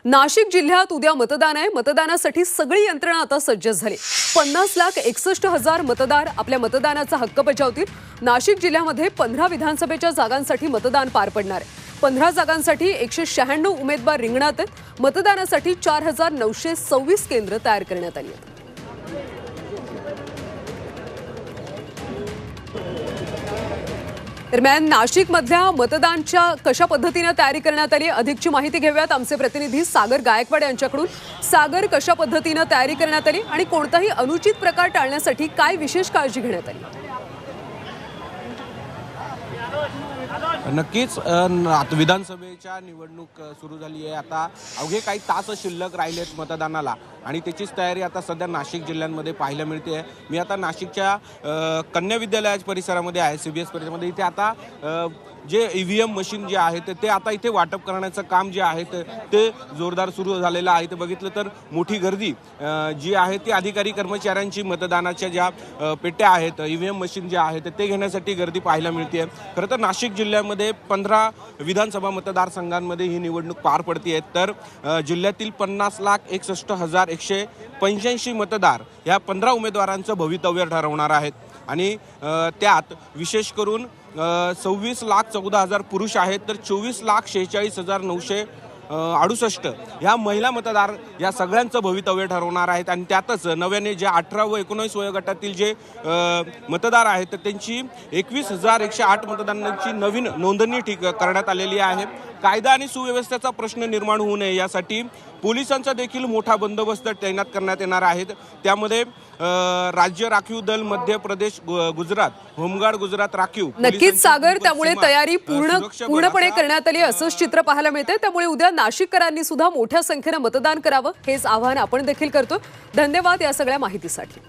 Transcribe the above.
नाशिक जिल्ह्यात उद्या मतदान आहे। मतदानासाठी सगळी यंत्रणा आता सज्ज झाली। 50,61,000 मतदार आपल्या मतदानाचा हक्क बजावतील। नाशिक जिल्ह्यामध्ये 15 विधानसभेच्या जागांसाठी मतदान पार पडणार आहे। 15 जागांसाठी 196 उमेदवार रिंगणात आहेत। मतदानासाठी 4,926 केंद्र तयार करण्यात आली आहेत। दरम्यान नाशिकमधल्या मतदानच्या कशा पद्धतीने तयारी करण्यात आली अधिकची माहिती घेऊयात आमचे प्रतिनिधी सागर गायकवाड यांच्याकडून। सागर, कशा पद्धतीने तयारी करण्यात आली आणि कोणताही अनुचित प्रकार टाळण्यासाठी काय विशेष काळजी घेण्यात आली? नक्कीच आता विधानसभेच्या निवडणूक सुरू झाली आहे। आता अवघे काही तास शिल्लक राहिलेत मतदानाला आणि त्याचीच तयारी आता सध्या नाशिक जिल्ह्यामध्ये पाहायला मिळते आहे। मी आता नाशिकच्या कन्या विद्यालयाच्या परिसरामध्ये आहे, CBS परिसरामध्ये। इथे आता जे EVM मशीन जे आहेत ते आता इथे वाटप करण्याचं काम जे आहे ते जोरदार सुरू झालेलं आहे। ते बघितलं तर मोठी गर्दी जी आहे ती अधिकारी कर्मचाऱ्यांची मतदानाच्या ज्या पेट्या आहेत, EVM मशीन जे आहेत ते घेण्यासाठी गर्दी पाहायला मिळते आहे। खरं तर नाशिक जिल्ह्यामध्ये 15 विधानसभा मतदारसंघांमध्ये ही निवडणूक पार पडते आहे। तर जिल्ह्यातील 50,61,185 मतदार या 15 उमेदवारांचं भवितव्य ठरवणार आहेत आणि त्यात विशेष करून 26,14,000 पुरुष आहेत, तर 24,46,968 ह्या महिला मतदार या सगळ्यांचं भवितव्य ठरवणार आहेत। आणि त्यातच नव्याने जे 18 व 19 वयोगटातील जे मतदार आहेत तर त्यांची 21,108 मतदारांची नवीन नोंदणी करण्यात आलेली आहे। कायदा आणि सुव्यवस्थेचा प्रश्न निर्माण होऊ नये यासाठी पोलिसांचा देखील मोठा बंदोबस्त तैनात करण्यात येणार आहे। त्यामध्ये राज्य राखीव दल, मध्य प्रदेश, गुजरात, होमगार्ड गुजरात राखीव। नक्कीच सागर, त्यामुळे तयारी पूर्णपणे करण्यात आली असंच चित्र पाहायला मिळते। त्यामुळे उद्या नाशिककरांनी सुद्धा मोठ्या संख्येने मतदान करावं हेच आवाहन आपण देखील करतो। धन्यवाद या सगळ्या माहितीसाठी।